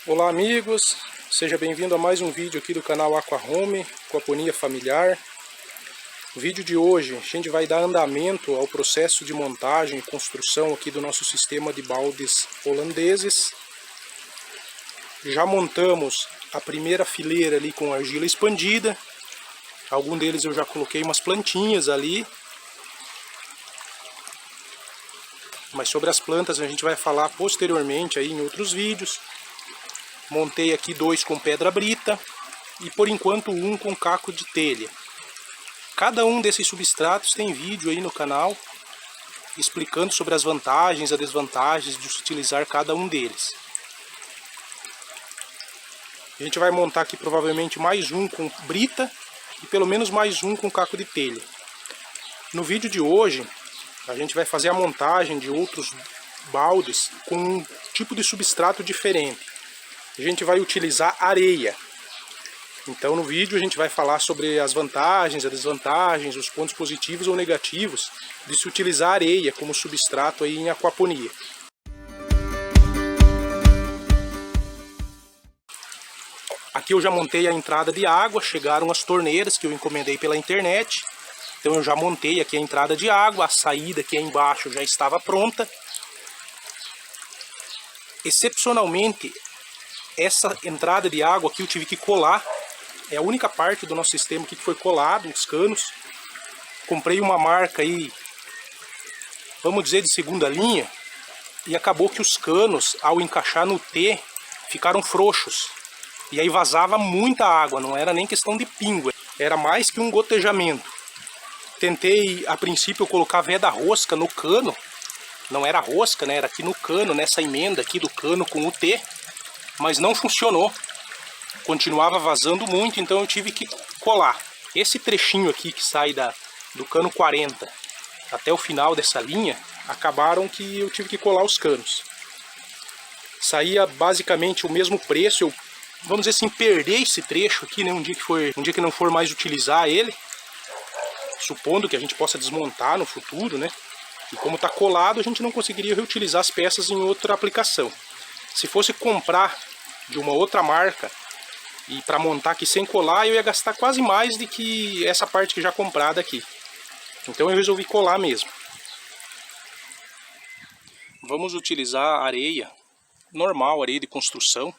Olá amigos, seja bem-vindo a mais um vídeo aqui do canal Aqua Home, aquaponia familiar. No vídeo de hoje a gente vai dar andamento ao processo de montagem e construção aqui do nosso sistema de baldes holandeses. Já montamos a primeira fileira ali com argila expandida. Algum deles eu já coloquei umas plantinhas ali. Mas sobre as plantas a gente vai falar posteriormente aí em outros vídeos. Montei aqui dois com pedra brita e por enquanto um com caco de telha. Cada um desses substratos tem vídeo aí no canal explicando sobre as vantagens e desvantagens de utilizar cada um deles. A gente vai montar aqui provavelmente mais um com brita e pelo menos mais um com caco de telha. No vídeo de hoje a gente vai fazer a montagem de outros baldes com um tipo de substrato diferente. A gente vai utilizar areia. Então no vídeo a gente vai falar sobre as vantagens, as desvantagens, os pontos positivos ou negativos de se utilizar areia como substrato aí em aquaponia. Aqui eu já montei a entrada de água, chegaram as torneiras que eu encomendei pela internet. Então eu já montei aqui a entrada de água, a saída aqui embaixo já estava pronta. Excepcionalmente, essa entrada de água aqui eu tive que colar. É a única parte do nosso sistema aqui que foi colado, os canos. Comprei uma marca aí, vamos dizer de segunda linha. E acabou que os canos, ao encaixar no T, ficaram frouxos. E aí vazava muita água, não era nem questão de pingo. Era mais que um gotejamento. Tentei, a princípio, colocar veda rosca no cano. Não era rosca, né? Era aqui no cano, nessa emenda aqui do cano com o T. Mas não funcionou, continuava vazando muito, então eu tive que colar. Esse trechinho aqui que sai do cano 40 até o final dessa linha, acabaram que eu tive que colar os canos. Saía basicamente o mesmo preço, eu, vamos dizer assim, perder esse trecho aqui, né, um dia que não for mais utilizar ele, supondo que a gente possa desmontar no futuro, né? E como está colado, a gente não conseguiria reutilizar as peças em outra aplicação. Se fosse comprar de uma outra marca e para montar aqui sem colar, eu ia gastar quase mais do que essa parte que já comprada aqui. Então eu resolvi colar mesmo. Vamos utilizar areia normal, areia de construção.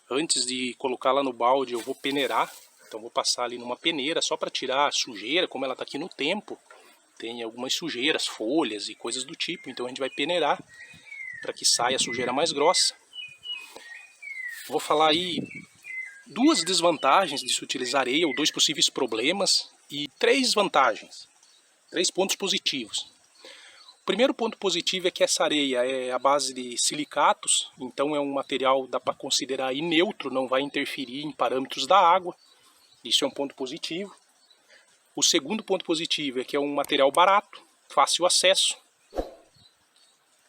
Antes de colocá-la no balde eu vou peneirar. Então vou passar ali numa peneira só para tirar a sujeira, como ela está aqui no tempo. Tem algumas sujeiras, folhas e coisas do tipo, então a gente vai peneirar para que saia a sujeira mais grossa. Vou falar aí duas desvantagens de se utilizar areia, ou dois possíveis problemas, e três vantagens, três pontos positivos. O primeiro ponto positivo é que essa areia é à base de silicatos, então é um material, dá para considerar aí neutro, não vai interferir em parâmetros da água, isso é um ponto positivo. O segundo ponto positivo é que é um material barato, fácil acesso.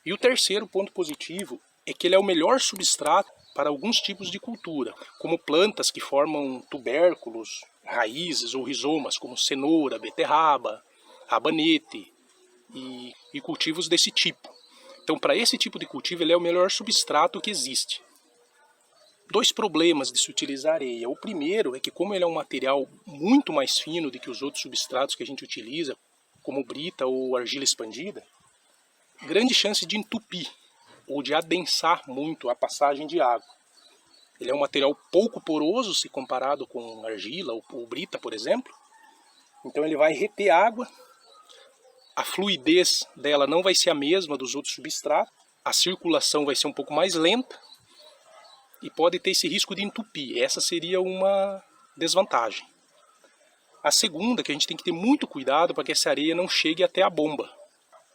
E o terceiro ponto positivo é que ele é o melhor substrato para alguns tipos de cultura, como plantas que formam tubérculos, raízes ou rizomas, como cenoura, beterraba, rabanete e cultivos desse tipo. Então, para esse tipo de cultivo, ele é o melhor substrato que existe. Dois problemas de se utilizar areia. O primeiro é que, como ele é um material muito mais fino do que os outros substratos que a gente utiliza, como brita ou argila expandida, grande chance de entupir ou de adensar muito a passagem de água. Ele é um material pouco poroso se comparado com argila ou brita, por exemplo. Então ele vai reter água, a fluidez dela não vai ser a mesma dos outros substratos, a circulação vai ser um pouco mais lenta e pode ter esse risco de entupir. Essa seria uma desvantagem. A segunda, que a gente tem que ter muito cuidado para que essa areia não chegue até a bomba.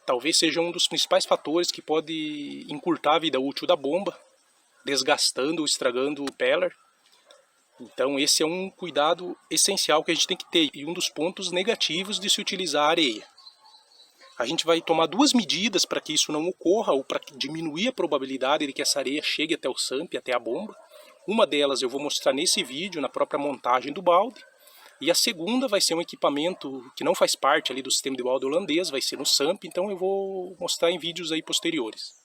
Talvez seja um dos principais fatores que pode encurtar a vida útil da bomba, desgastando ou estragando o peller. Então esse é um cuidado essencial que a gente tem que ter e um dos pontos negativos de se utilizar areia. A gente vai tomar duas medidas para que isso não ocorra ou para diminuir a probabilidade de que essa areia chegue até o SAMP, até a bomba. Uma delas eu vou mostrar nesse vídeo, na própria montagem do balde. E a segunda vai ser um equipamento que não faz parte ali do sistema de balde holandês, vai ser no SAMP, então eu vou mostrar em vídeos aí posteriores.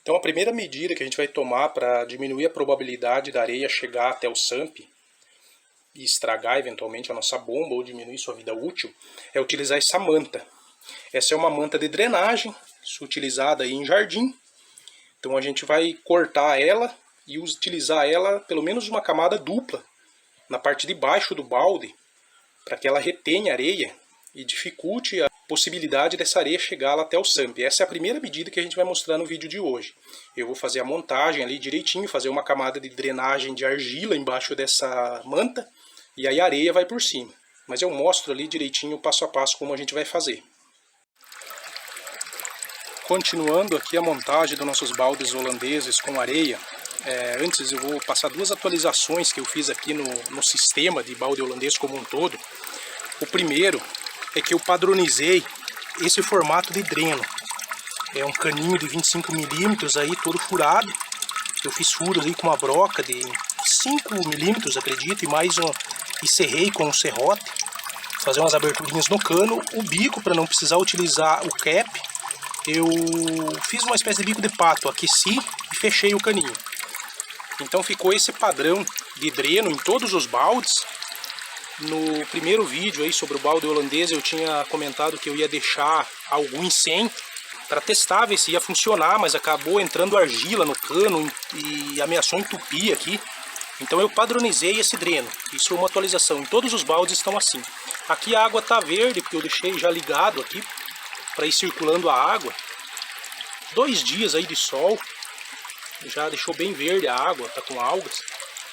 Então a primeira medida que a gente vai tomar para diminuir a probabilidade da areia chegar até o SAMP e estragar eventualmente a nossa bomba ou diminuir sua vida útil é utilizar essa manta. Essa é uma manta de drenagem, utilizada aí em jardim. Então a gente vai cortar ela e utilizar ela pelo menos uma camada dupla na parte de baixo do balde, para que ela retenha areia e dificulte a possibilidade dessa areia chegar lá até o SAMP. Essa é a primeira medida que a gente vai mostrar no vídeo de hoje. Eu vou fazer a montagem ali direitinho, fazer uma camada de drenagem de argila embaixo dessa manta, e aí a areia vai por cima. Mas eu mostro ali direitinho, passo a passo, como a gente vai fazer. Continuando aqui a montagem dos nossos baldes holandeses com areia, antes eu vou passar duas atualizações que eu fiz aqui no sistema de balde holandês como um todo. O primeiro é que eu padronizei esse formato de dreno. É um caninho de 25 milímetros aí, todo furado. Eu fiz furos aí com uma broca de 5 milímetros, acredito, e serrei com um serrote. Fazer umas aberturinhas no cano. O bico, para não precisar utilizar o cap, eu fiz uma espécie de bico de pato, aqueci e fechei o caninho. Então ficou esse padrão de dreno em todos os baldes. No primeiro vídeo aí sobre o balde holandês eu tinha comentado que eu ia deixar alguns sem para testar, ver se ia funcionar, mas acabou entrando argila no cano e ameaçou entupir aqui. Então eu padronizei esse dreno. Isso é uma atualização, em todos os baldes estão assim. Aqui a água está verde porque eu deixei já ligado aqui para ir circulando a água. 2 dias aí de sol, já deixou bem verde a água, tá com algas,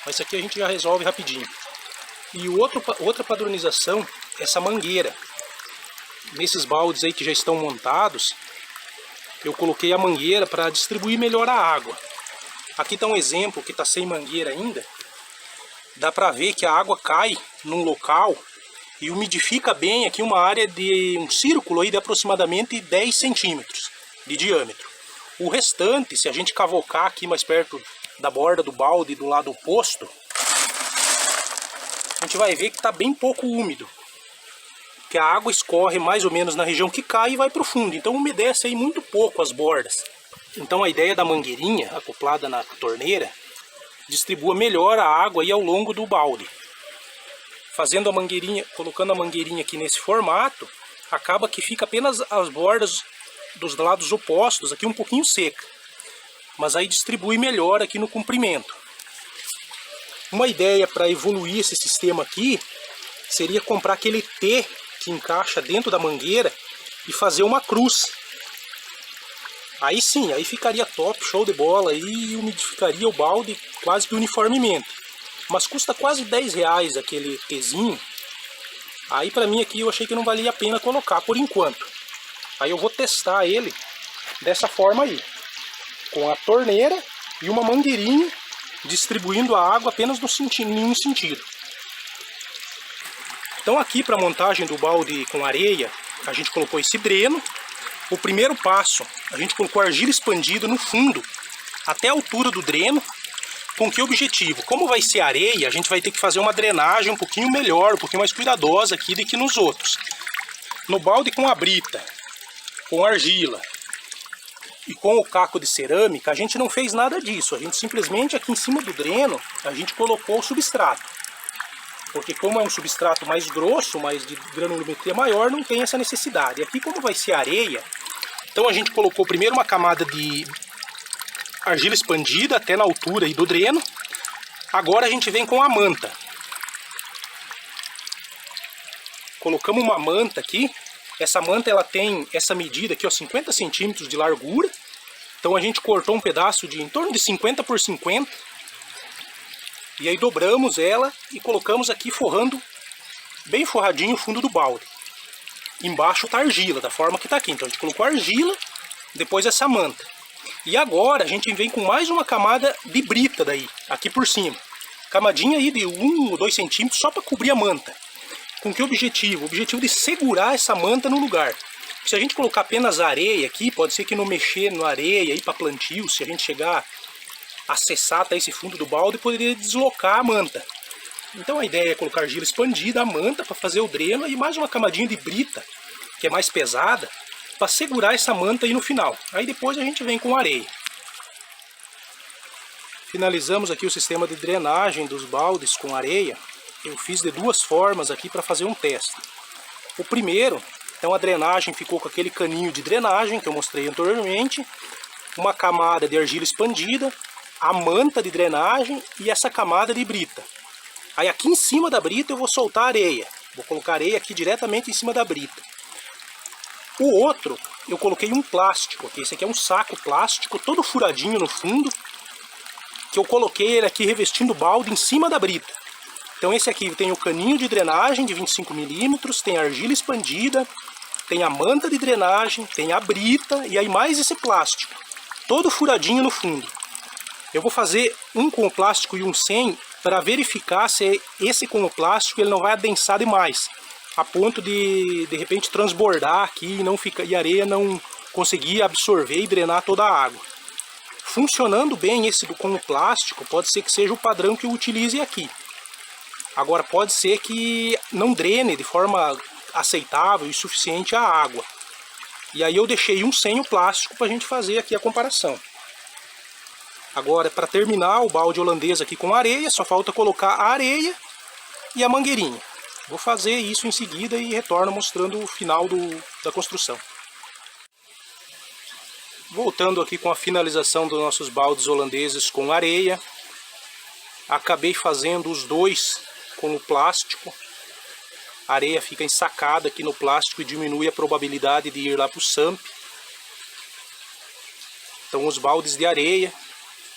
mas isso aqui a gente já resolve rapidinho. E outra padronização, essa mangueira. Nesses baldes aí que já estão montados, eu coloquei a mangueira para distribuir melhor a água. Aqui está um exemplo que está sem mangueira ainda. Dá para ver que a água cai num local e umidifica bem aqui uma área de um círculo aí de aproximadamente 10 centímetros de diâmetro. O restante, se a gente cavocar aqui mais perto da borda do balde do lado oposto, a gente vai ver que está bem pouco úmido. Que a água escorre mais ou menos na região que cai e vai para o fundo. Então umedece aí muito pouco as bordas. Então a ideia da mangueirinha acoplada na torneira distribua melhor a água aí ao longo do balde. Fazendo a mangueirinha, colocando a mangueirinha aqui nesse formato, acaba que fica apenas as bordas dos lados opostos aqui um pouquinho seca. Mas aí distribui melhor aqui no comprimento. Uma ideia para evoluir esse sistema aqui seria comprar aquele T que encaixa dentro da mangueira e fazer uma cruz. Aí sim, aí ficaria top, show de bola, e umidificaria o balde quase que uniformemente. Mas custa quase 10 reais aquele Tzinho. Aí para mim aqui eu achei que não valia a pena colocar por enquanto. Aí eu vou testar ele dessa forma aí, com a torneira e uma mangueirinha distribuindo a água apenas em um sentido. Então aqui para a montagem do balde com areia, a gente colocou esse dreno. O primeiro passo, a gente colocou argila expandida no fundo, até a altura do dreno. Com que objetivo? Como vai ser areia, a gente vai ter que fazer uma drenagem um pouquinho melhor, um pouquinho mais cuidadosa aqui do que nos outros. No balde com a brita, com argila e com o caco de cerâmica, a gente não fez nada disso. A gente simplesmente aqui em cima do dreno, a gente colocou o substrato. Porque como é um substrato mais grosso, mais de granulometria maior, não tem essa necessidade. E aqui como vai ser areia, então a gente colocou primeiro uma camada de argila expandida até na altura aí do dreno. Agora a gente vem com a manta. Colocamos uma manta aqui. Essa manta ela tem essa medida aqui, ó, 50 centímetros de largura. Então a gente cortou um pedaço de em torno de 50 por 50. E aí dobramos ela e colocamos aqui forrando bem forradinho o fundo do balde. Embaixo está argila, da forma que está aqui. Então a gente colocou argila, depois essa manta. E agora a gente vem com mais uma camada de brita daí, aqui por cima. Camadinha aí de 1 ou 2 centímetros só para cobrir a manta. Com que objetivo? O objetivo de segurar essa manta no lugar. Se a gente colocar apenas areia aqui, pode ser que não mexer na areia aí para plantio, se a gente chegar a acessar até esse fundo do balde, poderia deslocar a manta. Então a ideia é colocar argila expandida, a manta para fazer o dreno e mais uma camadinha de brita, que é mais pesada, para segurar essa manta aí no final. Aí depois a gente vem com areia. Finalizamos aqui o sistema de drenagem dos baldes com areia. Eu fiz de duas formas aqui para fazer um teste. O primeiro, então a drenagem ficou com aquele caninho de drenagem que eu mostrei anteriormente, uma camada de argila expandida, a manta de drenagem e essa camada de brita. Aí aqui em cima da brita eu vou soltar areia. Vou colocar areia aqui diretamente em cima da brita. O outro, eu coloquei um plástico aqui. Esse aqui é um saco plástico, todo furadinho no fundo, que eu coloquei ele aqui revestindo o balde em cima da brita. Então esse aqui tem o caninho de drenagem de 25 milímetros, tem a argila expandida, tem a manta de drenagem, tem a brita e aí mais esse plástico, todo furadinho no fundo. Eu vou fazer um com o plástico e um sem, para verificar se esse com o plástico ele não vai adensar demais, a ponto de repente transbordar aqui e, não ficar, e a areia não conseguir absorver e drenar toda a água. Funcionando bem esse com o plástico, pode ser que seja o padrão que eu utilize aqui. Agora pode ser que não drene de forma aceitável e suficiente a água. E aí eu deixei um sem o plástico para a gente fazer aqui a comparação. Agora, para terminar o balde holandês aqui com areia, só falta colocar a areia e a mangueirinha. Vou fazer isso em seguida e retorno mostrando o final da construção. Voltando aqui com a finalização dos nossos baldes holandeses com areia. Acabei fazendo os dois com o plástico. A areia fica ensacada aqui no plástico e diminui a probabilidade de ir lá para o SAMP. Então os baldes de areia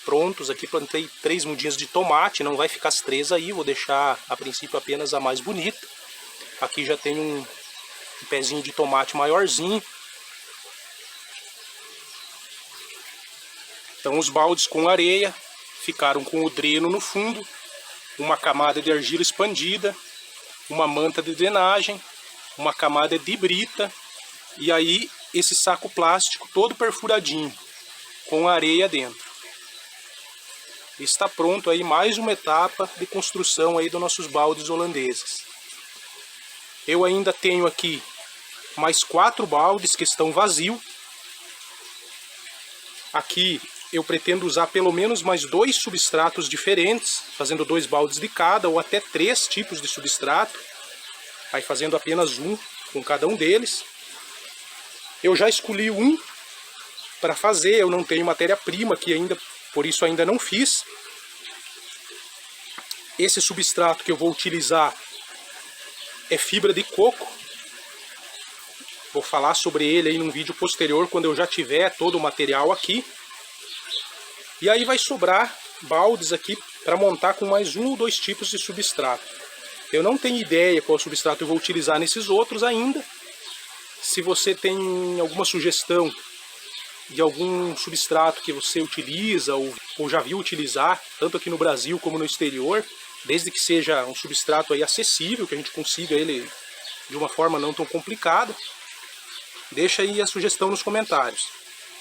prontos. Aqui plantei 3 mudinhas de tomate, não vai ficar as 3 aí, vou deixar a princípio apenas a mais bonita. Aqui já tem um pezinho de tomate maiorzinho. Então os baldes com areia ficaram com o dreno no fundo, uma camada de argila expandida, uma manta de drenagem, uma camada de brita e aí esse saco plástico todo perfuradinho com areia dentro. Está pronto aí mais uma etapa de construção aí dos nossos baldes holandeses. Eu ainda tenho aqui mais 4 baldes que estão vazios. Aqui eu pretendo usar pelo menos mais 2 substratos diferentes, fazendo 2 baldes de cada, ou até 3 tipos de substrato, aí fazendo apenas um com cada um deles. Eu já escolhi um para fazer, eu não tenho matéria-prima aqui ainda, por isso ainda não fiz. Esse substrato que eu vou utilizar é fibra de coco. Vou falar sobre ele aí num vídeo posterior, quando eu já tiver todo o material aqui. E aí vai sobrar baldes aqui para montar com mais 1 ou 2 tipos de substrato. Eu não tenho ideia qual substrato eu vou utilizar nesses outros ainda. Se você tem alguma sugestão de algum substrato que você utiliza ou já viu utilizar, tanto aqui no Brasil como no exterior, desde que seja um substrato aí acessível, que a gente consiga ele de uma forma não tão complicada, deixa aí a sugestão nos comentários.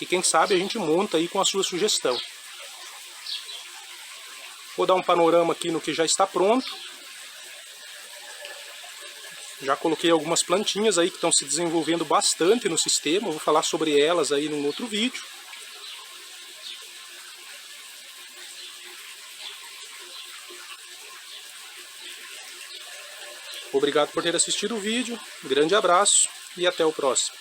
E quem sabe a gente monta aí com a sua sugestão. Vou dar um panorama aqui no que já está pronto. Já coloquei algumas plantinhas aí que estão se desenvolvendo bastante no sistema. Vou falar sobre elas aí num outro vídeo. Obrigado por ter assistido o vídeo. Um grande abraço e até o próximo.